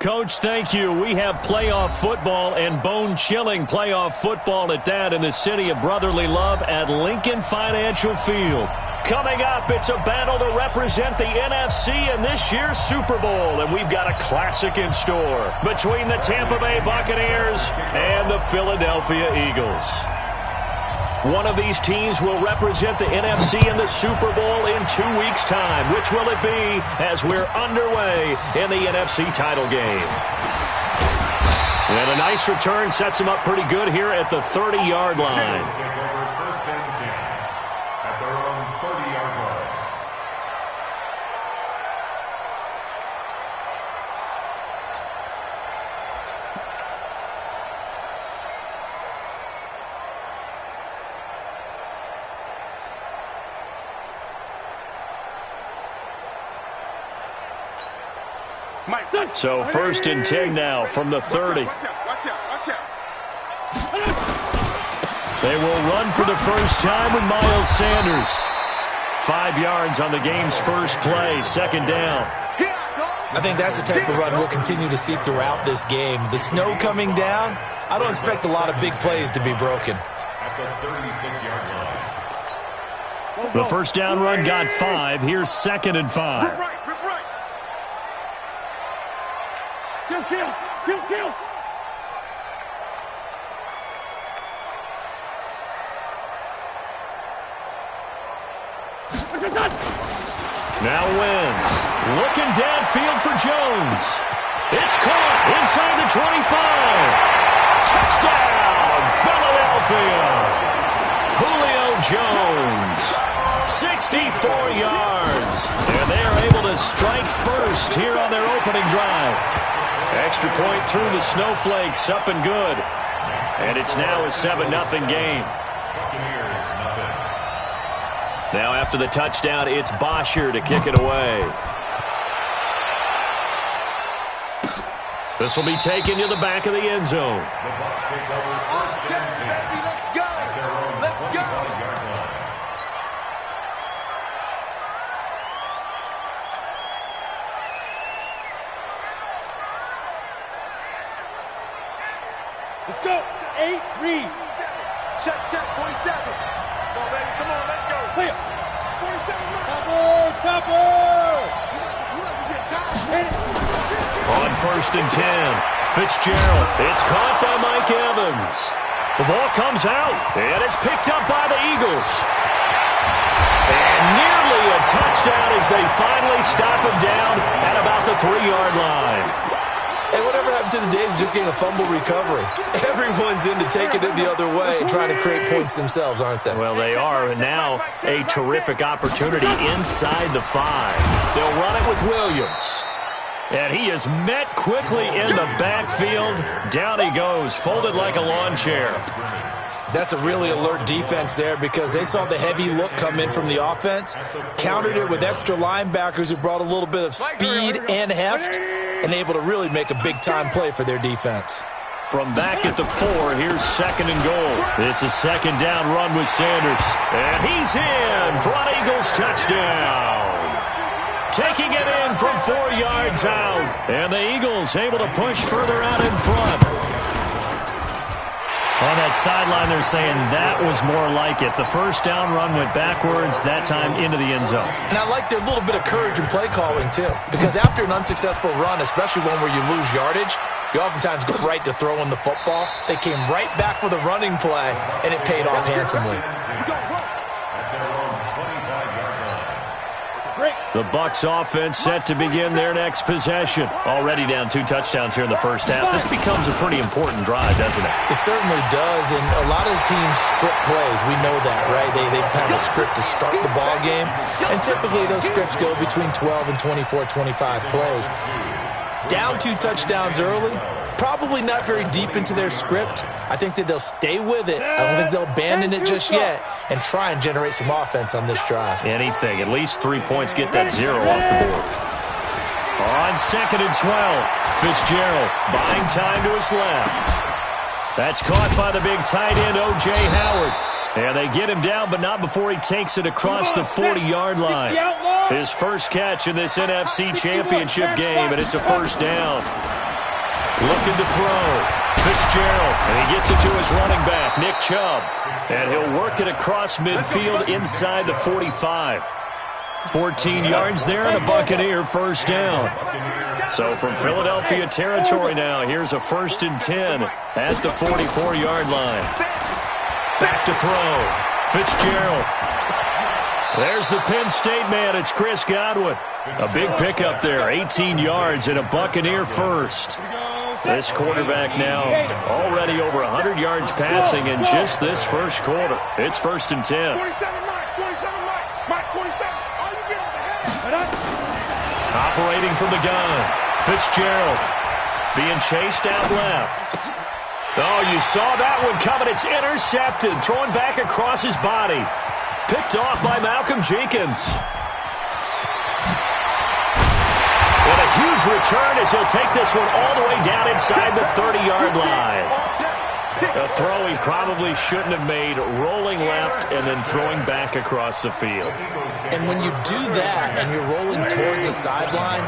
Coach, thank you. We have playoff football and bone-chilling playoff football at that in the city of brotherly love at Lincoln Financial Field. Coming up, it's a battle to represent the NFC in this year's Super Bowl, and we've got a classic in store between the Tampa Bay Buccaneers and the Philadelphia Eagles. One of these teams will represent the NFC in the Super Bowl in 2 weeks' time. Which will it be as we're underway in the NFC title game? And a nice return sets them up pretty good here at the 30-yard line. So 1st and 10 now from the 30. They will run for the first time with Miles Sanders. 5 yards on the game's first play, 2nd down. I think that's the type of run we'll continue to see throughout this game. The snow coming down, I don't expect a lot of big plays to be broken. At the 36-yard line. The first down run got 5. Here's 2nd and 5. Kill. Now Wentz looking downfield for Jones. It's caught inside the 25. Touchdown, Philadelphia. Julio Jones, 64 yards. And they are able to strike first here on their opening drive. Extra point through the snowflakes, up and good. And it's now a 7-0 game. Now after the touchdown, it's Bosher to kick it away. This will be taken to the back of the end zone. Let's go. 8, read. Check, 47. Come on, baby. Come on, let's go. Clear. 47. Chopper. On 1st and 10, Fitzgerald. It's caught by Mike Evans. The ball comes out, and it's picked up by the Eagles. And nearly a touchdown as they finally stop him down at about the 3-yard line. Hey, whatever happened to the days of just getting a fumble recovery? Everyone's into taking it the other way and trying to create points themselves, aren't they? Well, they are, and now a terrific opportunity inside the 5. They'll run it with Williams. And he is met quickly in the backfield. Down he goes, folded like a lawn chair. That's a really alert defense there because they saw the heavy look come in from the offense, countered it with extra linebackers who brought a little bit of speed and heft, and able to really make a big-time play for their defense. From back at the 4, here's 2nd and goal. It's a 2nd down run with Sanders. And he's in for an Eagles touchdown. Taking it in from 4 yards out. And the Eagles able to push further out in front. On that sideline, they're saying that was more like it. The first down run went backwards, that time into the end zone. And I like their little bit of courage in play calling, too. Because after an unsuccessful run, especially one where you lose yardage, you oftentimes go right to throwing the football. They came right back with a running play, and it paid off handsomely. The Bucs offense set to begin their next possession. Already down 2 touchdowns here in the first half. This becomes a pretty important drive, doesn't it? It certainly does, and a lot of the teams script plays. We know that, right? They have a script to start the ball game, and typically those scripts go between 12 and 24, 25 plays. Down 2 touchdowns early, probably not very deep into their script. I think that they'll stay with it. I don't think they'll abandon it just yet and try and generate some offense on this drive. Anything. At least 3 points, get that 0 off the board. On 2nd and 12, Fitzgerald buying time to his left. That's caught by the big tight end, O.J. Howard. And they get him down, but not before he takes it across the 40-yard line. His first catch in this NFC Championship game, and it's a first down. Looking to throw. Fitzgerald, and he gets it to his running back, Nick Chubb. And he'll work it across midfield inside the 45. 14 yards there and a Buccaneer first down. So from Philadelphia territory now, here's a 1st and 10 at the 44-yard line. Back to throw. Fitzgerald. There's the Penn State man. It's Chris Godwin. A big pickup there, 18 yards and a Buccaneer first. This quarterback now already over 100 yards passing in just this first quarter. It's 1st and 10. Operating from the gun. Fitzgerald being chased out left. Oh, you saw that one coming. It's intercepted. Throwing back across his body. Picked off by Malcolm Jenkins. And a huge return as he'll take this one all the way down inside the 30-yard line. A throw he probably shouldn't have made, rolling left and then throwing back across the field. And when you do that and you're rolling towards the sideline,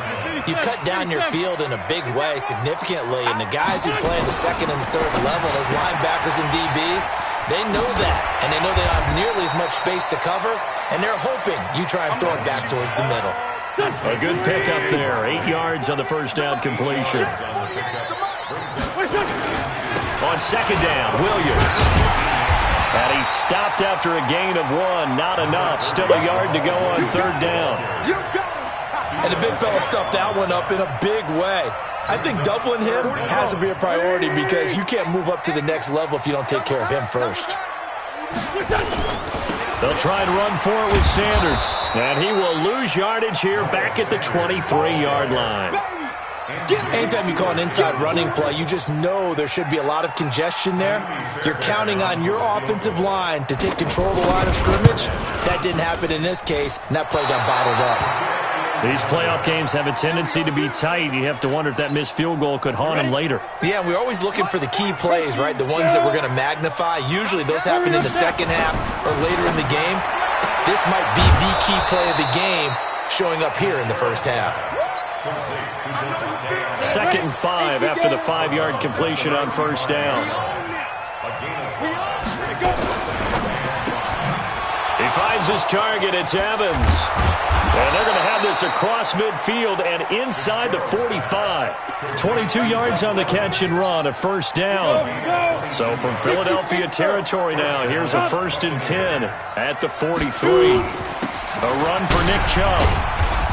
you cut down your field in a big way significantly. And the guys who play in the 2nd and 3rd level, those linebackers and DBs, they know that. And they know they don't have nearly as much space to cover. And they're hoping you try and throw it back towards the middle. A good pickup there. 8 yards on the first down completion. On 2nd down, Williams. And he's stopped after a gain of 1. Not enough. Still a yard to go on 3rd down. And the big fella stuffed that one up in a big way. I think doubling him has to be a priority because you can't move up to the next level if you don't take care of him first. They'll try and run for it with Sanders. And he will lose yardage here back at the 23-yard line. Anytime you call an inside running play, you just know there should be a lot of congestion there. You're counting on your offensive line to take control of the line of scrimmage. That didn't happen in this case, and that play got bottled up. These playoff games have a tendency to be tight. You have to wonder if that missed field goal could haunt him later. Yeah, we're always looking for the key plays, right? The ones that we're going to magnify. Usually those happen in the second half or later in the game. This might be the key play of the game showing up here in the first half. 2nd and 5 after the 5-yard completion on first down. He finds his target. It's Evans. And they're going to have this across midfield and inside the 45. 22 yards on the catch and run, a first down. So from Philadelphia territory now, here's a 1st and 10 at the 43. A run for Nick Chubb.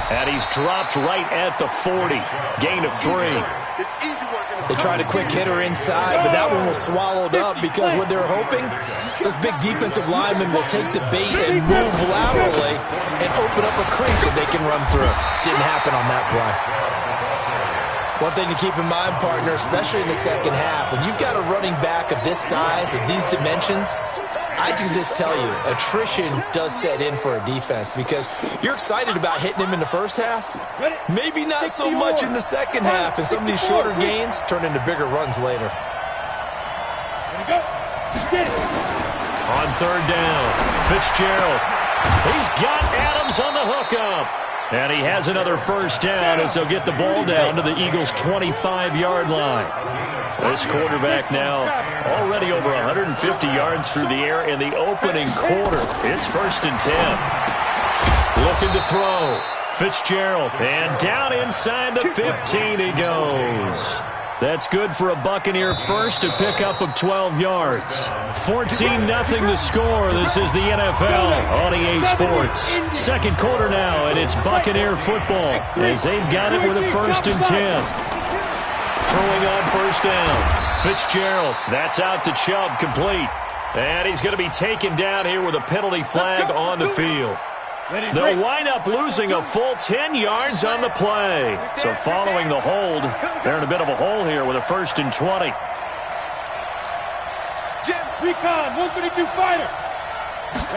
And he's dropped right at the 40. Gain of 3. They tried a quick hitter inside, but that one was swallowed up because what they're hoping, those big defensive linemen will take the bait and move laterally and open up a crease that they can run through. Didn't happen on that play. One thing to keep in mind, partner, especially in the second half, when you've got a running back of this size, of these dimensions, I can just tell you, attrition does set in for a defense because you're excited about hitting him in the first half. Maybe not so much in the second half, and some of these shorter gains turn into bigger runs later. On 3rd down, Fitzgerald. He's got Adams on the hookup. And he has another first down as they'll get the ball down to the Eagles' 25-yard line. This quarterback now already over 150 yards through the air in the opening quarter. It's 1st and 10. Looking to throw. Fitzgerald. And down inside the 15 he goes. That's good for a Buccaneer first, a pickup of 12 yards. 14-0 the score. This is the NFL on EA Sports. Second quarter now, and it's Buccaneer football as they've got it with a 1st and 10. Throwing on first down. Fitzgerald. That's out to Chubb, complete. And he's going to be taken down here with a penalty flag on the field. They'll wind up losing a full 10 yards on the play. So following the hold, they're in a bit of a hole here with a 1st and 20. Jim, recon, 132 fighter.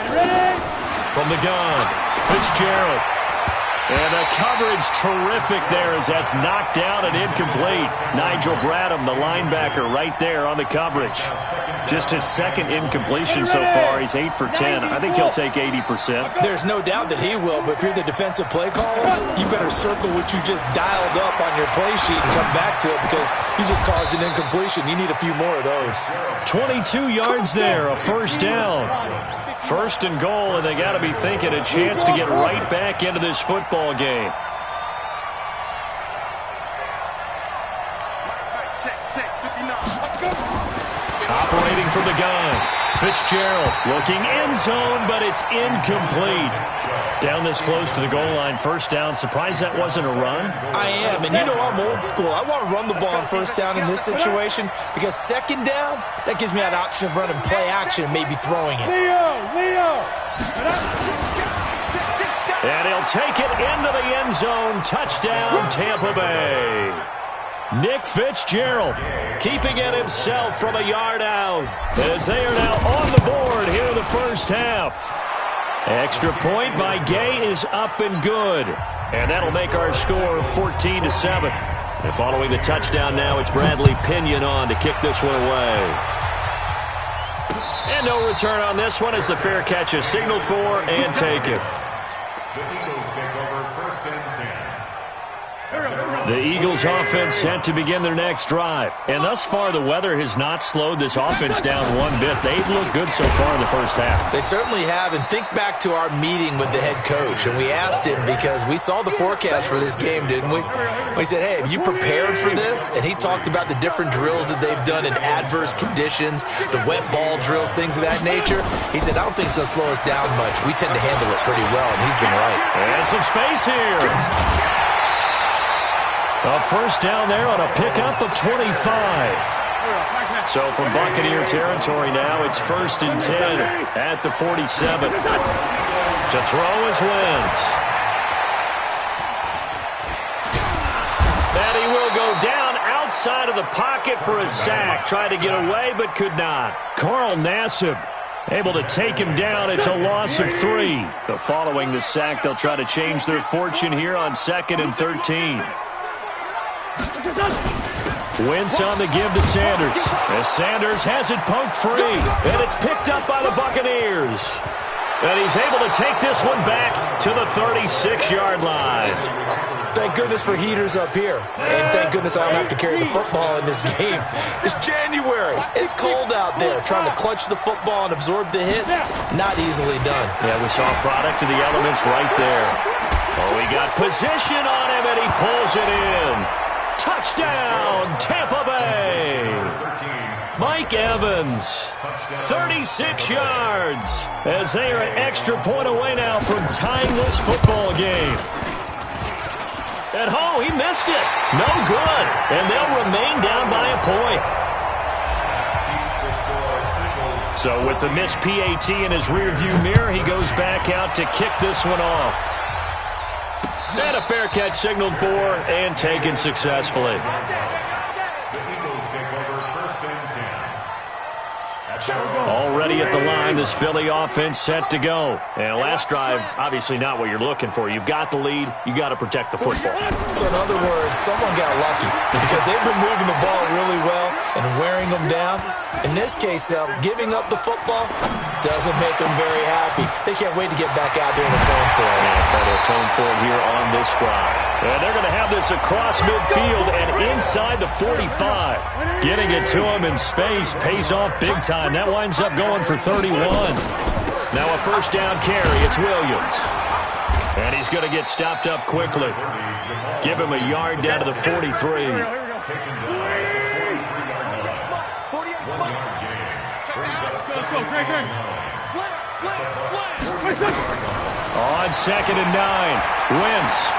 Ready? From the gun, Fitzgerald. And the coverage terrific there as that's knocked down and incomplete. Nigel Bradham, the linebacker, right there on the coverage. Just his second incompletion so far. He's 8 for 10. I think he'll take 80%. There's no doubt that he will, but if you're the defensive play caller, you better circle what you just dialed up on your play sheet and come back to it because you just caused an incompletion. You need a few more of those. 22 yards there, a first down. First and goal, and they got to be thinking a chance to get right back into this football game. Operating from the gun. Fitzgerald looking end zone, but it's incomplete. Down this close to the goal line, first down. Surprised that wasn't a run? I am, and you know I'm old school. I want to run the ball on first down in this situation because second down, that gives me an option of running play action and maybe throwing it. And he'll take it into the end zone. Touchdown, Tampa Bay. Nick Fitzgerald keeping it himself from a yard out as they are now on the board here in the first half. Extra point by Gay is up and good. And that'll make our score 14-7. And following the touchdown now, it's Bradley Pinion on to kick this one away. And no return on this one as the fair catch is signaled for and taken. The Eagles take over first and 10. The Eagles offense set to begin their next drive. And thus far, the weather has not slowed this offense down one bit. They've looked good so far in the first half. They certainly have. And think back to our meeting with the head coach. And we asked him because we saw the forecast for this game, didn't we? We said, hey, have you prepared for this? And he talked about the different drills that they've done in adverse conditions, the wet ball drills, things of that nature. He said, I don't think it's going to slow us down much. We tend to handle it pretty well, and he's been right. And some space here. A first down there on a pickup of 25. So from Buccaneer territory now, it's first and 10 at the 47. To throw is Wentz. And he will go down outside of the pocket for a sack. Tried to get away, but could not. Carl Nassib able to take him down. It's a loss of 3. So following the sack, they'll try to change their fortune here on 2nd and 13. Wentz on the give to Sanders. As Sanders has it poked free. And it's picked up by the Buccaneers. And he's able to take this one back to the 36-yard line. Thank goodness for heaters up here. And thank goodness I don't have to carry the football in this game. It's January. It's cold out there. Trying to clutch the football and absorb the hits, not easily done. Yeah, we saw a product of the elements right there. Oh, he got position on him, and he pulls it in. Touchdown, Tampa Bay. Mike Evans, 36 yards, as they are an extra point away now from tying this football game. And oh, he missed it. No good. And they'll remain down by a point. So with the missed PAT in his rearview mirror, he goes back out to kick this one off. And a fair catch signaled for and taken successfully. Already at the line, this Philly offense set to go. And last drive, obviously not what you're looking for. You've got the lead. You got to protect the football. So in other words, someone got lucky because they've been moving the ball really well and wearing them down. In this case, though, giving up the football doesn't make them very happy. They can't wait to get back out there and atone for it. Yeah, try to atone for it here on this drive. And they're going to have this across midfield and inside the 45. Getting it to him in space pays off big time. That winds up going for 31. Now a first down carry. It's Williams. And he's going to get stopped up quickly. Give him a yard down to the 43. On 2nd and 9. Wentz.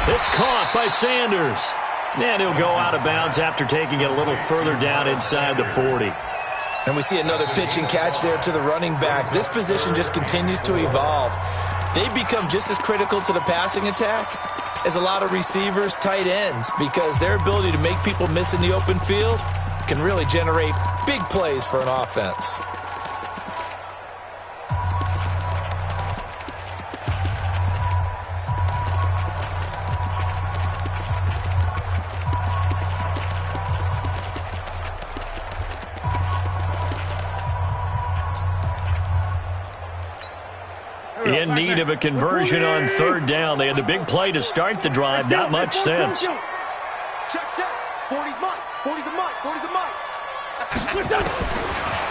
It's caught by Sanders. And he'll go out of bounds after taking it a little further down inside the 40. And we see another pitch and catch there to the running back. This position just continues to evolve. They become just as critical to the passing attack as a lot of receivers, tight ends, because their ability to make people miss in the open field can really generate big plays for an offense. in need of a conversion on third down. They had the big play to start the drive. Not much sense. Check, check. 40's mine. 40's a mine. 40's a mine.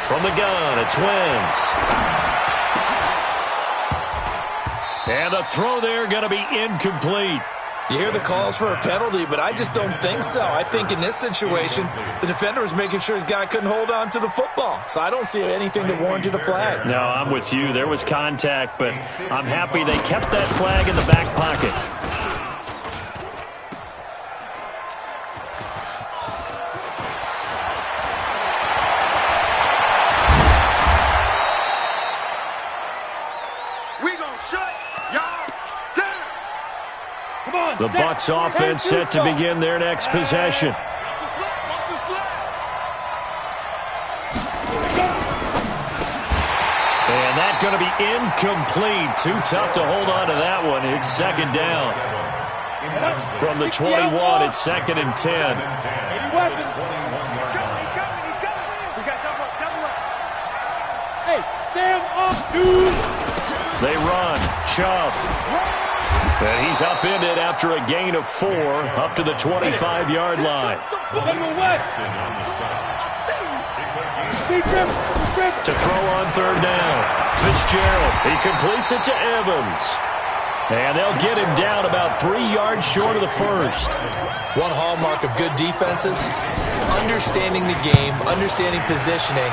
From the gun, it's Wentz. And the throw there going to be incomplete. You hear the calls for a penalty, but I just don't think so. I think in this situation, the defender was making sure his guy couldn't hold on to the football. So I don't see anything to warrant a flag. No, I'm with you. There was contact, but I'm happy they kept that flag in the back pocket. The Bucs offense set to begin their next possession. And that's going to be incomplete. Too tough to hold on to that one. It's second down. From the 21, it's 2nd and 10. Hey, Sam up, dude. They run. Chubb. And he's upended after a gain of 4 up to the 25-yard line. To throw on third down. Fitzgerald. He completes it to Evans. And they'll get him down about 3 yards short of the first. One hallmark of good defenses is understanding the game, understanding positioning,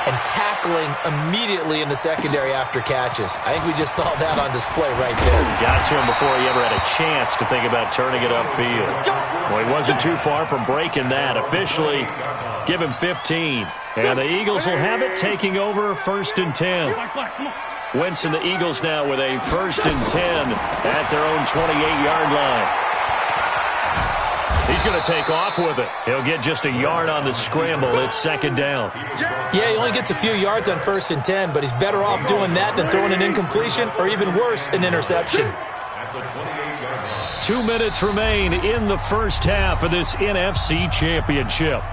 and tackling immediately in the secondary after catches. I think we just saw that on display right there. Got to him before he ever had a chance to think about turning it upfield. Well, he wasn't too far from breaking that. Officially, give him 15. And the Eagles will have it, taking over 1st and 10. Wentz and the Eagles now with a 1st and 10 at their own 28-yard line. He's going to take off with it. He'll get just a yard on the scramble. It's 2nd down. Yeah, he only gets a few yards on 1st and 10, but he's better off doing that than throwing an incompletion or even worse, an interception. 2 minutes remain in the first half of this NFC Championship.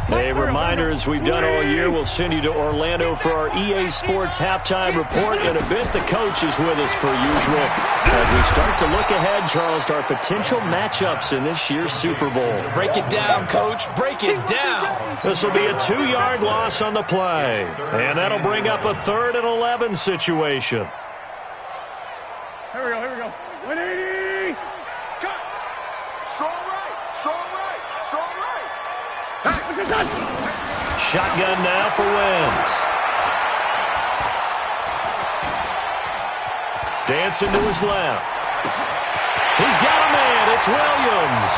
A reminder, as we've done all year, we'll send you to Orlando for our EA Sports halftime report. In a bit, the coach is with us per usual as we start to look ahead, Charles, to our potential matchups in this year's Super Bowl. Break it down, Coach. Break it down. This will be a 2-yard loss on the play, and that'll bring up a 3rd and 11 situation. Here we go, here we go. 180! Cut! Strong right, strong right, strong right. Shotgun now for Wentz. Dancing to his left. He's got a man. It's Williams.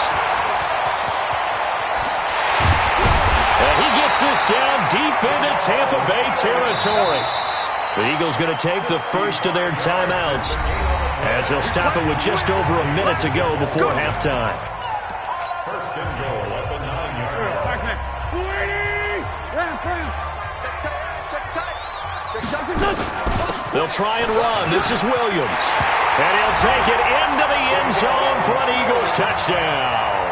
And he gets this down deep into Tampa Bay territory. The Eagles going to take the first of their timeouts as they'll stop it with just over a minute to go before halftime. First and goal at the 9-yard line. They'll try and run. This is Williams. And he'll take it into the end zone for an Eagles touchdown.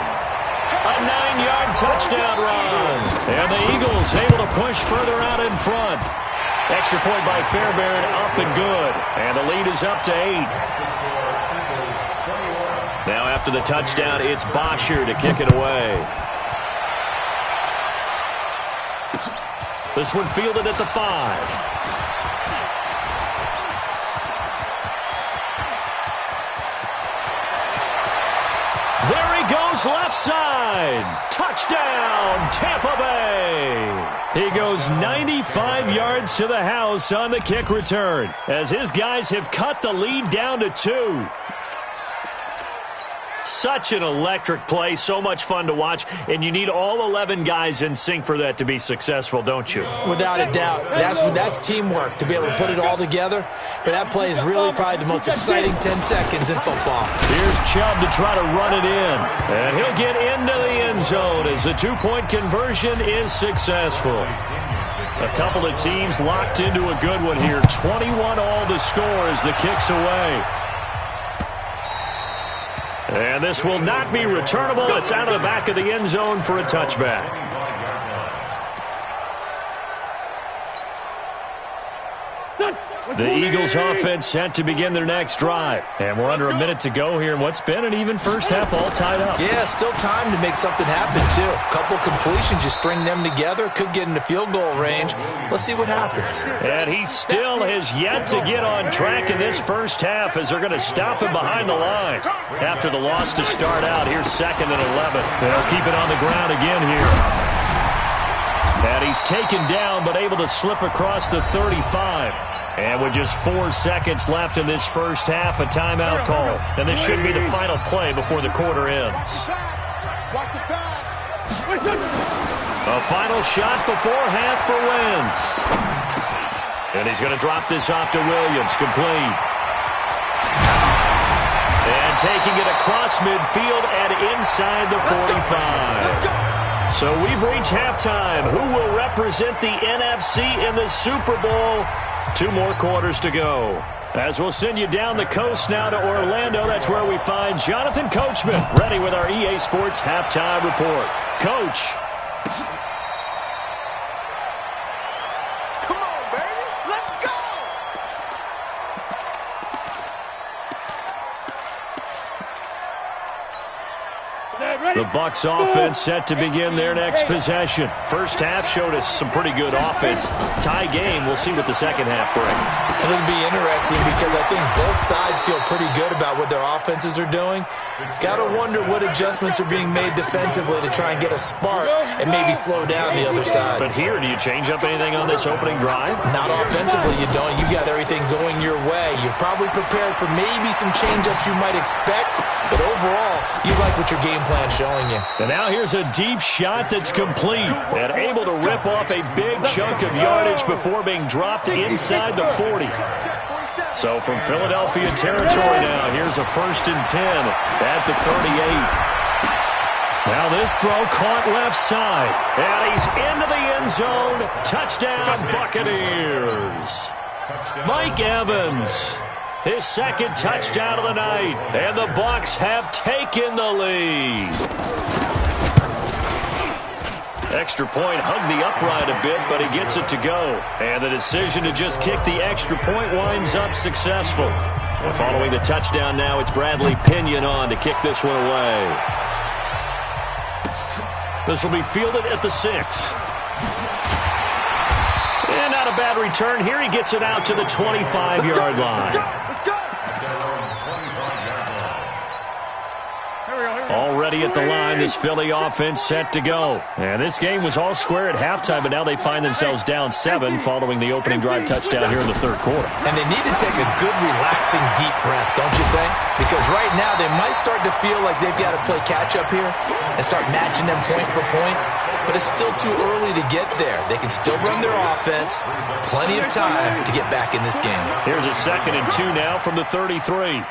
A 9-yard touchdown run. And the Eagles able to push further out in front. Extra point by Fairbairn, up and good. And the lead is up to 8. Now after the touchdown, it's Bosher to kick it away. This one fielded at the 5. There he goes left side. Touchdown, Tampa Bay. He goes 95 yards to the house on the kick return as his guys have cut the lead down to 2. Such an electric play, so much fun to watch, and you need all 11 guys in sync for that to be successful, don't you? Without a doubt. That's teamwork, to be able to put it all together. But that play is really probably the most exciting 10 seconds in football. Here's Chubb to try to run it in, and he'll get into the end zone as the 2-point conversion is successful. A couple of teams locked into a good one here. 21 all the score as the kick's away. And this will not be returnable. It's out of the back of the end zone for a touchback. The Eagles offense set to begin their next drive. And we're under a minute to go here in what's been an even first half, all tied up. Yeah, still time to make something happen, too. A couple completions, you string them together, could get into field goal range. Let's see what happens. And he still has yet to get on track in this first half as they're going to stop him behind the line. After the loss to start out, here's 2nd and 11. They'll keep it on the ground again here. And he's taken down but able to slip across the 35. And with just 4 seconds left in this first half, a timeout call. And this should be the final play before the quarter ends. A final shot before half for Wentz. And he's going to drop this off to Williams, complete. And taking it across midfield and inside the 45. So we've reached halftime. Who will represent the NFC in the Super Bowl? 2 more quarters to go. As we'll send you down the coast now to Orlando, that's where we find Jonathan Coachman, ready with our EA Sports Halftime Report. Coach. Come on, baby. Let's go. The Bucs offense set to begin their next possession. First half showed us some pretty good offense. Tie game. We'll see what the second half brings. It'll be interesting because I think both sides feel pretty good about what their offenses are doing. Got to wonder what adjustments are being made defensively to try and get a spark and maybe slow down the other side. But here, do you change up anything on this opening drive? Not offensively, you don't. You got everything going your way. You've probably prepared for maybe some change-ups you might expect, but overall, you like what your game plan showing you. And now here's a deep shot that's complete and able to rip off a big chunk of yardage before being dropped inside the 40. So from Philadelphia territory now, here's a 1st and 10 at the 38. Now this throw caught left side, and he's into the end zone. Touchdown, Buccaneers. Mike Evans, his 2nd touchdown of the night, and the Bucs have taken the lead. Extra point hugged the upright a bit, but he gets it to go. And the decision to just kick the extra point winds up successful. And following the touchdown now, it's Bradley Pinion on to kick this one away. This will be fielded at the 6. And not a bad return here. He gets it out to the 25-yard line. Already at the line, this Philly offense set to go. And this game was all square at halftime, but now they find themselves down 7 following the opening drive touchdown here in the 3rd quarter. And they need to take a good, relaxing, deep breath, don't you think? Because right now they might start to feel like they've got to play catch-up here and start matching them point for point. But it's still too early to get there. They can still run their offense. Plenty of time to get back in this game. Here's a 2nd and 2 now from the 33.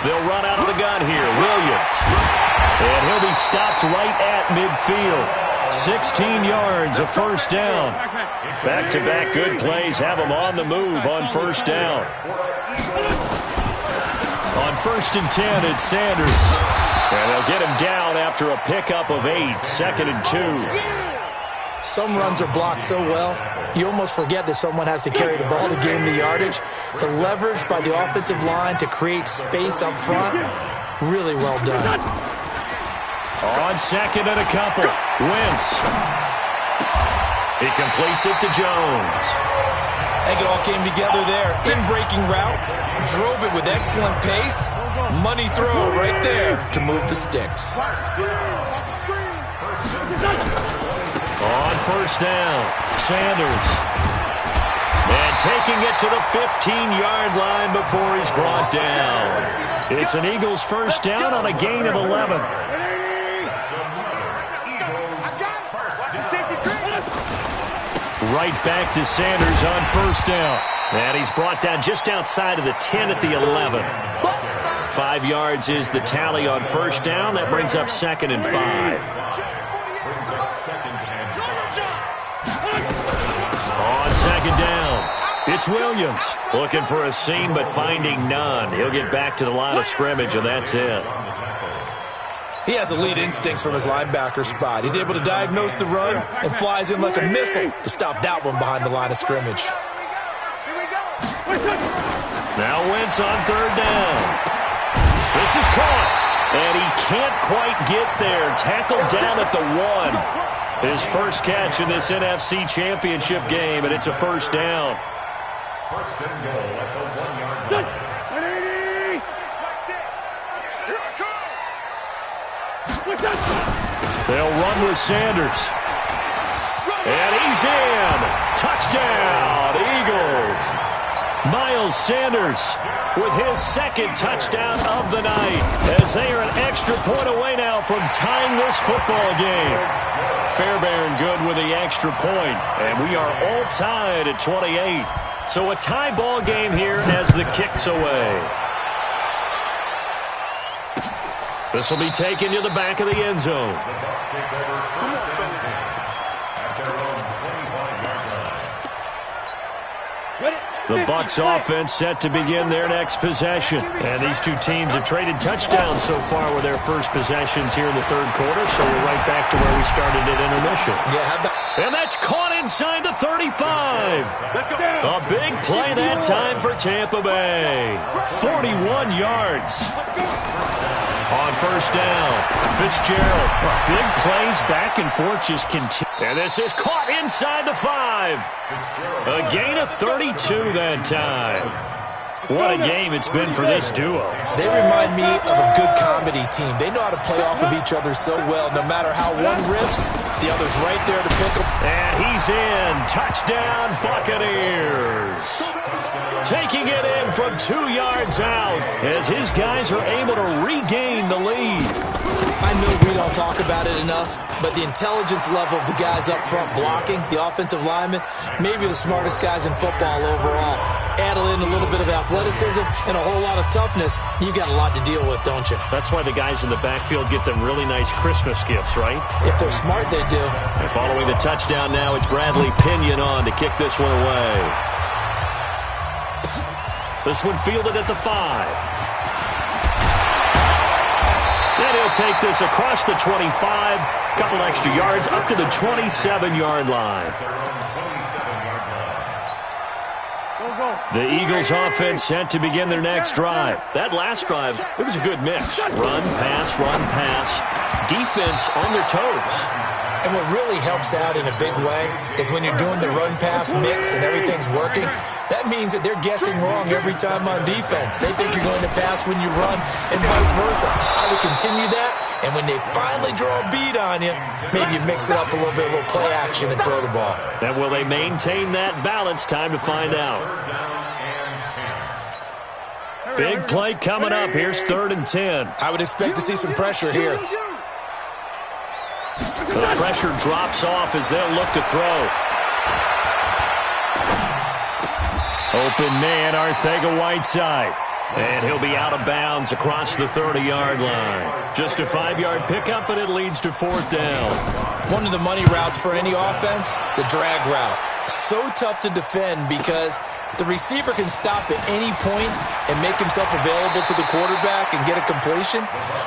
They'll run out of the gun here. Williams. And he'll be stopped right at midfield. 16 yards, a 1st down. Back-to-back good plays have them on the move on 1st down. On 1st and 10, it's Sanders. And they'll get him down after a pickup of 8. 2nd and 2. Some runs are blocked so well, you almost forget that someone has to carry the ball to gain the yardage. The leverage by the offensive line to create space up front, really well done. On 2nd and a couple, Wentz. He completes it to Jones. I think it all came together there. In-breaking route, drove it with excellent pace. Money throw right there to move the sticks. On 1st down, Sanders. And taking it to the 15-yard line before he's brought down. It's an Eagles 1st down on a gain of 11. Right back to Sanders on 1st down. And he's brought down just outside of the 10 at the 11. 5 yards is the tally on 1st down. That brings up 2nd and 5. On 2nd down, it's Williams. Looking for a seam, but finding none. He'll get back to the line of scrimmage, and that's it. He has elite instincts from his linebacker spot. He's able to diagnose the run and flies in like a missile to stop that one behind the line of scrimmage. Now Wentz on third down. This is caught, and he can't quite get there. Tackled down at the 1. His first catch in this NFC Championship game, and it's a first down. First and goal at the 1-yard line. They'll run with Sanders. And he's in. Touchdown, Eagles. Miles Sanders with his second touchdown of the night, as they are an extra point away now from tying this football game. Fairbairn good with the extra point, and we are all tied at 28. So a tie ball game here as the kick's away. This will be taken to the back of the end zone. The Bucs take over first and 10 at their own 25-yard line. The Bucs offense set to begin their next possession. And these two teams have traded touchdowns so far with their first possessions here in the third quarter, so we're right back to where we started at intermission. And that's caught inside the 35. A big play that time for Tampa Bay. 41 yards. On first down, Fitzgerald. Big plays back and forth just continue. And this is caught inside the 5. A gain of 32 that time. What a game it's been for this duo. They remind me of a good comedy team. They know how to play off of each other so well. No matter how one riffs, the other's right there to pick them. And he's in. Touchdown, Buccaneers. Taking it in from 2 yards out as his guys are able to regain the lead. I know we don't talk about it enough, but the intelligence level of the guys up front blocking, the offensive linemen, maybe the smartest guys in football overall. Add in a little bit of athleticism and a whole lot of toughness, you got a lot to deal with, don't you? That's why the guys in the backfield get them really nice Christmas gifts, right? If they're smart, they do. And following the touchdown now, it's Bradley Pinion on to kick this one away. This one fielded at the 5. Then he'll take this across the 25. Couple extra yards up to the 27-yard line. The Eagles offense set to begin their next drive. That last drive, it was a good mix. Run, pass, defense on their toes. And what really helps out in a big way is when you're doing the run-pass mix and everything's working, that means that they're guessing wrong every time on defense. They think you're going to pass when you run and vice versa. I would continue that, and when they finally draw a beat on you, maybe you mix it up a little bit, a little play action and throw the ball. And will they maintain that balance? Time to find out. Big play coming up. Here's 3rd and 10. I would expect to see some pressure here. The pressure drops off as they'll look to throw. Open man, Arcega-Whiteside. And he'll be out of bounds across the 30-yard line. Just a 5-yard pickup, and it leads to 4th down. One of the money routes for any offense, the drag route. So tough to defend because the receiver can stop at any point and make himself available to the quarterback and get a completion.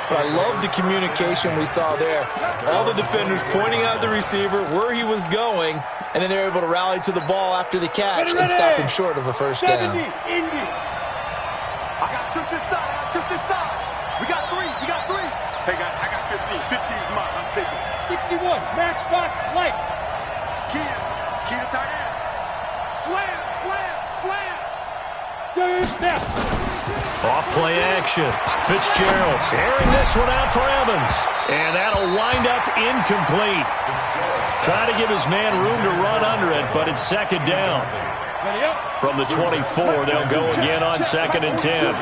But I love the communication we saw there. All the defenders pointing out the receiver, where he was going, and then they're able to rally to the ball after the catch and stop him short of a first down. I got shoot this side. We got 3. Hey, guys, I got 15. 15's mine. I'm taking it. 61, Matchbox Lights. Key to tight end. Slam. Off play action. Fitzgerald airing this one out for Evans. And that'll wind up incomplete. Trying to give his man room to run under it, but it's 2nd down. From the 24, they'll go again on 2nd and 10.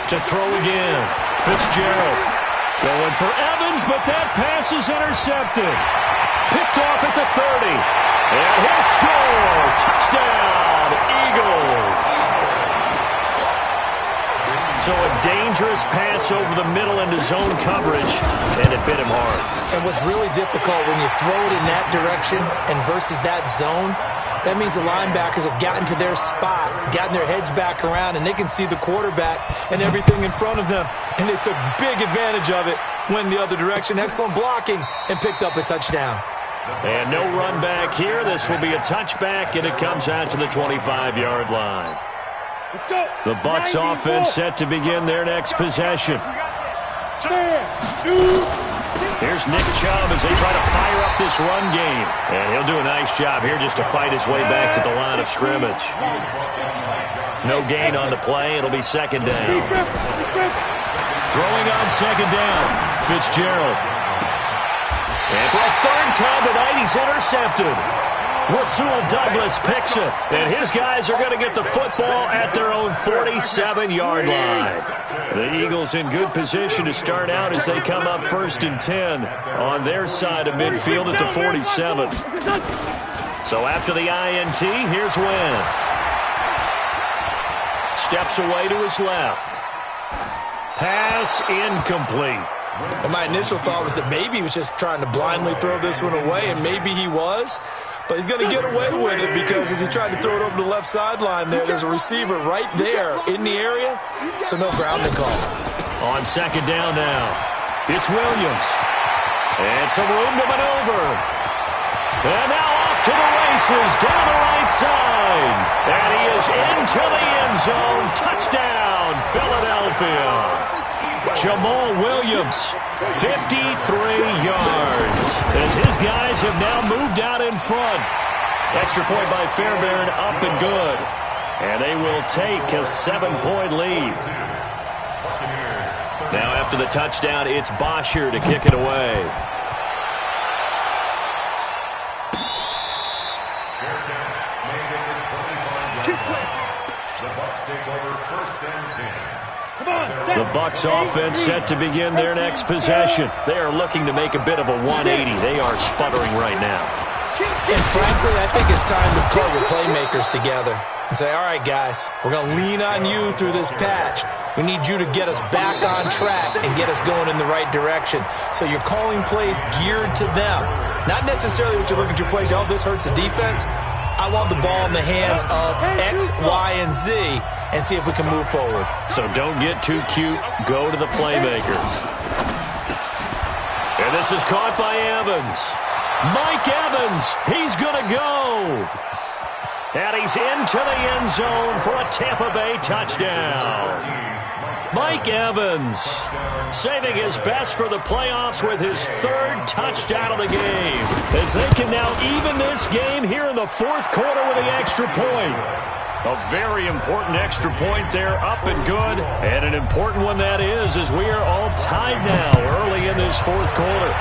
To throw again. Fitzgerald going for Evans, but that pass is intercepted. Picked off at the 30. And he'll score. Touchdown, Eagles. So a dangerous pass over the middle into zone coverage, and it bit him hard. And what's really difficult when you throw it in that direction and versus that zone, that means the linebackers have gotten to their spot, gotten their heads back around, and they can see the quarterback and everything in front of them. And they took big advantage of it, went the other direction. Excellent blocking, and picked up a touchdown. And no run back here. This will be a touchback, and it comes out to the 25-yard line. The Bucs offense set to begin their next possession. Here's Nick Chubb as they try to fire up this run game. And he'll do a nice job here just to fight his way back to the line of scrimmage. No gain on the play. It'll be second down. Throwing on second down, Fitzgerald. And for a third time tonight, he's intercepted. Rasul Douglas picks it. And his guys are going to get the football at their own 47-yard line. The Eagles in good position to start out as they come up 1st and 10 on their side of midfield at the 47. So after the INT, here's Wentz. Steps away to his left. Pass incomplete. And my initial thought was that maybe he was just trying to blindly throw this one away, and maybe he was. But he's going to get away with it because as he tried to throw it over the left sideline there's a receiver right there in the area, so no grounding call. On second down now, it's Williams. And some room to maneuver. And now off to the races down the right side. And he is into the end zone. Touchdown, Philadelphia. Jamal Williams, 53 yards, as his guys have now moved out in front. Extra point by Fairbairn, up and good. And they will take a 7-point lead. Now after the touchdown, it's Bosher to kick it away. The Bucs offense set to begin their next possession. They are looking to make a bit of a 180. They are sputtering right now. And frankly, I think it's time to call your playmakers together and say, all right, guys, we're going to lean on you through this patch. We need you to get us back on track and get us going in the right direction. So you're calling plays geared to them. Not necessarily what you look at your plays, oh, this hurts the defense. I want the ball in the hands of X, Y, and Z and see if we can move forward. So don't get too cute. Go to the playmakers. And this is caught by Evans. Mike Evans, he's going to go. And he's into the end zone for a Tampa Bay touchdown. Mike Evans saving his best for the playoffs with his 3rd touchdown of the game, as they can now even this game here in the 4th quarter with the extra point. A very important extra point there, up and good, and an important one that is, as we are all tied now early in this 4th quarter.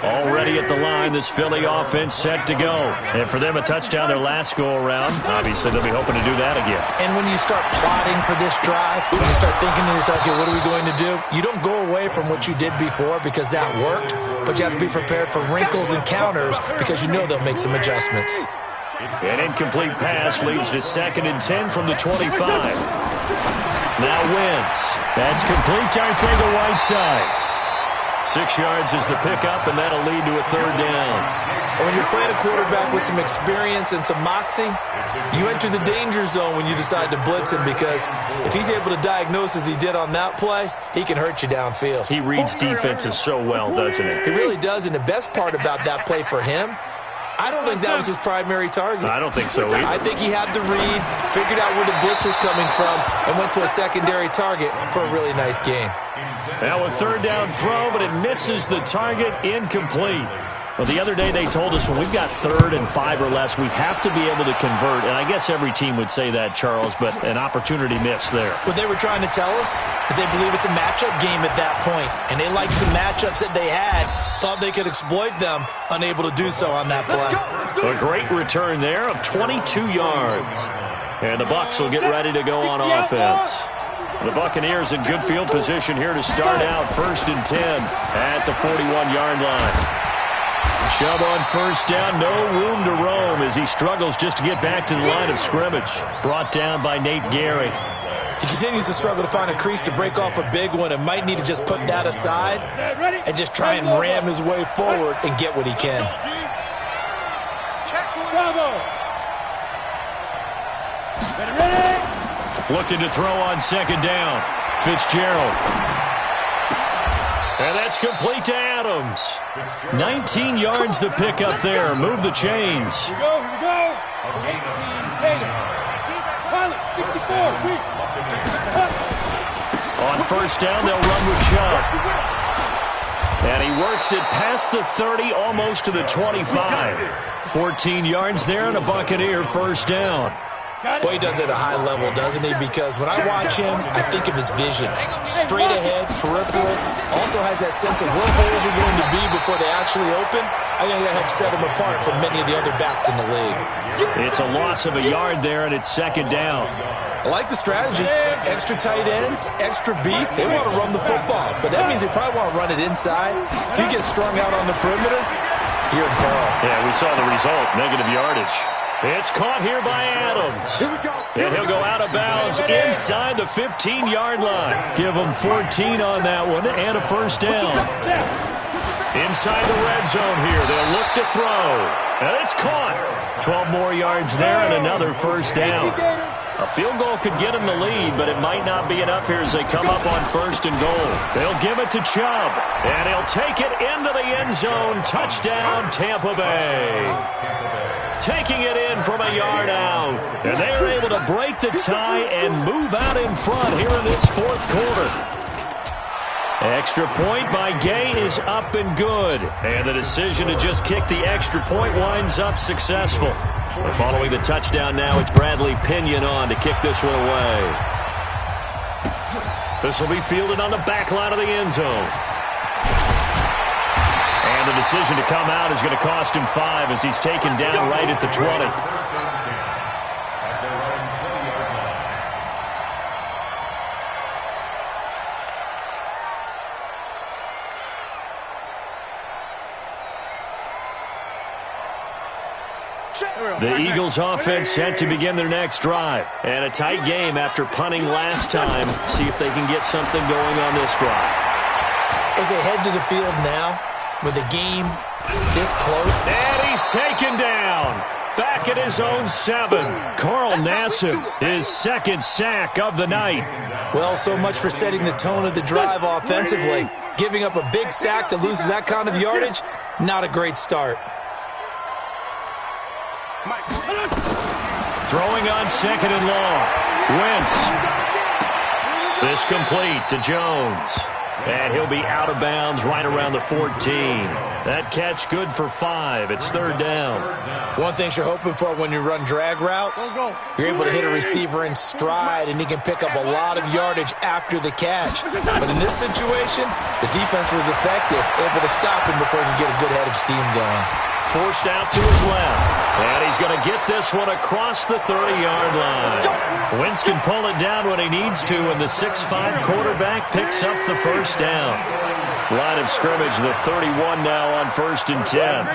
Already at the line, this Philly offense set to go. And for them, a touchdown their last go-around. Obviously, they'll be hoping to do that again. And when you start plotting for this drive, when you start thinking to yourself, okay, what are we going to do? You don't go away from what you did before because that worked, but you have to be prepared for wrinkles and counters because you know they'll make some adjustments. An incomplete pass leads to 2nd and 10 from the 25. Now Wentz. That's complete to the right side. 6 yards is the pickup, and that'll lead to a 3rd down. And when you're playing a quarterback with some experience and some moxie, you enter the danger zone when you decide to blitz him, because if he's able to diagnose as he did on that play, he can hurt you downfield. He reads defenses so well, doesn't he? He really does, and the best part about that play for him, I don't think that was his primary target. I don't think so either. I think he had the read, figured out where the blitz was coming from, and went to a secondary target for a really nice game. Now a 3rd down throw, but it misses the target, incomplete. Well, the other day they told us when we've got 3rd and 5 or less, we have to be able to convert. And I guess every team would say that, Charles, but an opportunity miss there. What they were trying to tell us is they believe it's a matchup game at that point. And they liked some matchups that they had, thought they could exploit them, unable to do so on that play. A great return there of 22 yards. And the Bucs will get ready to go on offense. The Buccaneers in good field position here to start out 1st and 10 at the 41-yard line. Chubb on 1st down, no room to roam as he struggles just to get back to the line of scrimmage. Brought down by Nate Gary. He continues to struggle to find a crease to break off a big one and might need to just put that aside and just try and ram his way forward and get what he can. Ready? Looking to throw on second down. Fitzgerald. And that's complete to Adams. 19 yards to pick up there. Move the chains. Here we go. 18, Tatum. Pilot, 64. On first down, they'll run with Chubb. And he works it past the 30, almost to the 25. 14 yards there and a Buccaneer first down. Boy, he does it at a high level, doesn't he? Because when I watch him, I think of his vision. Straight ahead, peripheral. Also has that sense of where holes are going to be before they actually open. I think that helps set him apart from many of the other backs in the league. It's a loss of a yard there, and it's second down. I like the strategy. Extra tight ends, extra beef. They want to run the football, but that means they probably want to run it inside. If you get strung out on the perimeter, you're in peril. Yeah, we saw the result, negative yardage. It's caught here by Adams. And he'll go out of bounds inside the 15-yard line. Give him 14 on that one and a first down. Inside the red zone here. They'll look to throw. And it's caught. 12 more yards there and another first down. A field goal could get him the lead, but it might not be enough here as they come up on first and goal. They'll give it to Chubb, and he'll take it into the end zone. Touchdown, Tampa Bay. Taking it in from a yard out. And they are able to break the tie and move out in front here in this fourth quarter. Extra point by Gay is up and good. And the decision to just kick the extra point winds up successful. And following the touchdown now, it's Bradley Pinion on to kick this one away. This will be fielded on the back line of the end zone. And the decision to come out is going to cost him 5 as he's taken down right at the 20. The Eagles offense set to begin their next drive. And a tight game after punting last time. See if they can get something going on this drive. As they head to the field now, with the game this close. And he's taken down. Back at his own 7. Carl Nassib, his second sack of the night. Well, so much for setting the tone of the drive offensively. Giving up a big sack that loses that kind of yardage, not a great start. Throwing on second and long. Wentz. This complete to Jones. And he'll be out of bounds right around the 14. That catch good for 5. It's third down. One thing you're hoping for when you run drag routes, you're able to hit a receiver in stride, and he can pick up a lot of yardage after the catch. But in this situation, the defense was effective, able to stop him before he could get a good head of steam going. Forced out to his left. And he's going to get this one across the 30-yard line. Wentz can pull it down when he needs to, and the 6'5" quarterback picks up the first down. Line of scrimmage, the 31 now on first and 10.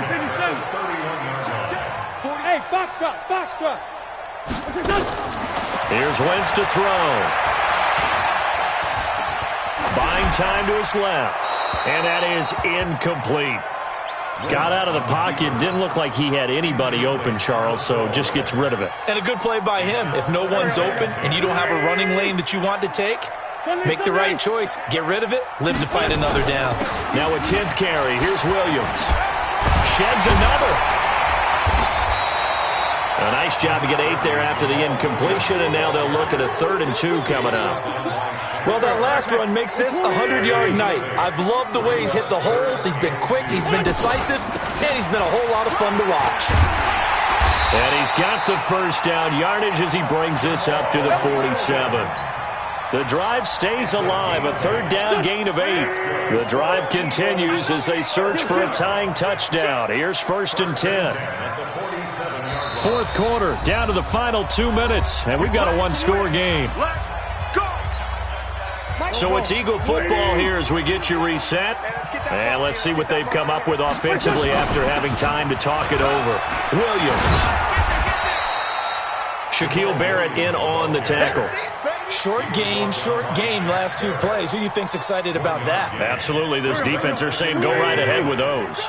Hey, box truck. Here's Wentz to throw. Buying time to his left. And that is incomplete. Got out of the pocket. Didn't look like he had anybody open, Charles, so just gets rid of it. And a good play by him. If no one's open and you don't have a running lane that you want to take, make the right choice. Get rid of it. Live to fight another down. Now a 10th carry. Here's Williams. Sheds another. A nice job to get 8 there after the incompletion, and now they'll look at a 3rd and 2 coming up. Well, that last run makes this a 100-yard night. I've loved the way he's hit the holes. He's been quick, he's been decisive, and he's been a whole lot of fun to watch. And he's got the first down yardage as he brings this up to the 47. The drive stays alive, a 3rd down gain of 8. The drive continues as they search for a tying touchdown. Here's 1st and 10. Fourth quarter, down to the final 2 minutes, and we've got a 1-score game. So it's Eagle football here as we get you reset. And let's see what they've come up with offensively after having time to talk it over. Williams. Shaquille Barrett in on the tackle. Short gain last 2 plays. Who do you think's excited about that? Absolutely. This defense, they're saying go right ahead with those.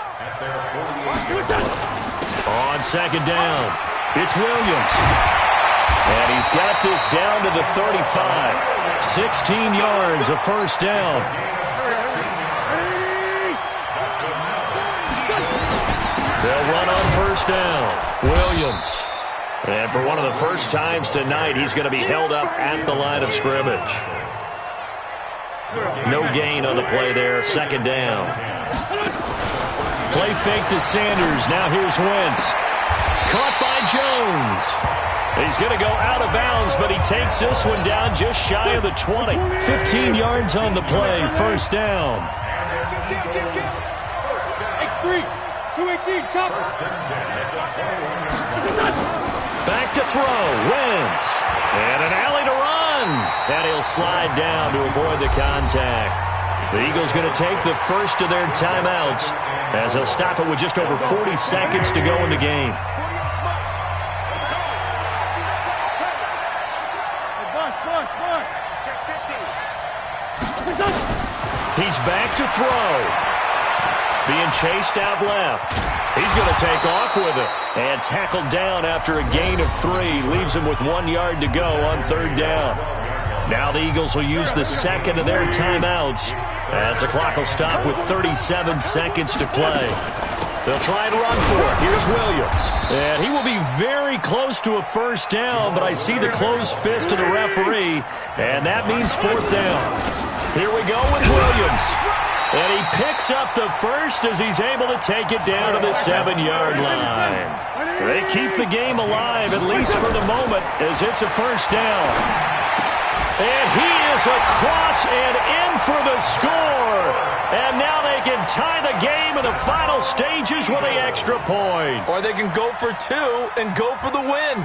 On second down, it's Williams. And he's got this down to the 35. 16 yards, a first down. They'll run on first down. Williams. And for one of the first times tonight, he's going to be held up at the line of scrimmage. No gain on the play there. Second down. Play fake to Sanders. Now here's Wentz. Caught by Jones. He's going to go out of bounds, but he takes this one down just shy of the 20. 15 yards on the play. First down. X3. 218. Chopper. Back to throw. Wentz. And an alley to run. And he'll slide down to avoid the contact. The Eagles going to take the first of their timeouts as they'll stop it with just over 40 seconds to go in the game. He's back to throw. Being chased out left. He's going to take off with it. And tackled down after a gain of 3. Leaves him with 1 yard to go on third down. Now the Eagles will use the second of their timeouts as the clock will stop with 37 seconds to play. They'll try and run for it. Here's Williams. And he will be very close to a first down, but I see the closed fist of the referee, and that means fourth down. Here we go with Williams. And he picks up the first as he's able to take it down to the 7-yard line. They keep the game alive, at least for the moment, as it's a first down. And he is across and in for the score. And now they can tie the game in the final stages with the extra point. Or they can go for 2 and go for the win.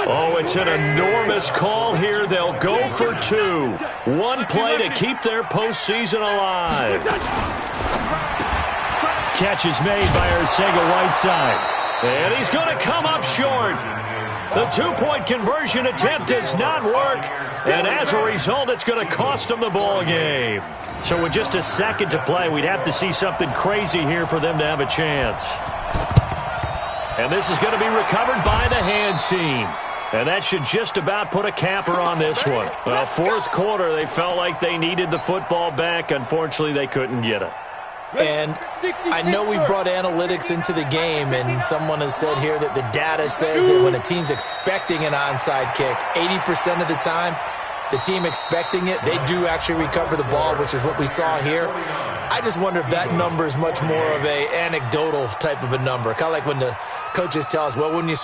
Oh, it's an enormous call here. They'll go for 2. One play to keep their postseason alive. Catch is made by Arcega-Whiteside. And he's going to come up short. The 2-point conversion attempt does not work. And as a result, it's going to cost them the ball game. So with just a second to play, we'd have to see something crazy here for them to have a chance. And this is going to be recovered by the hands team. And that should just about put a capper on this one. Well, fourth quarter, they felt like they needed the football back. Unfortunately, they couldn't get it. And I know we brought analytics into the game, and someone has said here that the data says that when a team's expecting an onside kick, 80% of the time, the team expecting it, they do actually recover the ball, which is what we saw here. I just wonder if that number is much more of a anecdotal type of a number. Kind of like when the coaches tell us, well, when you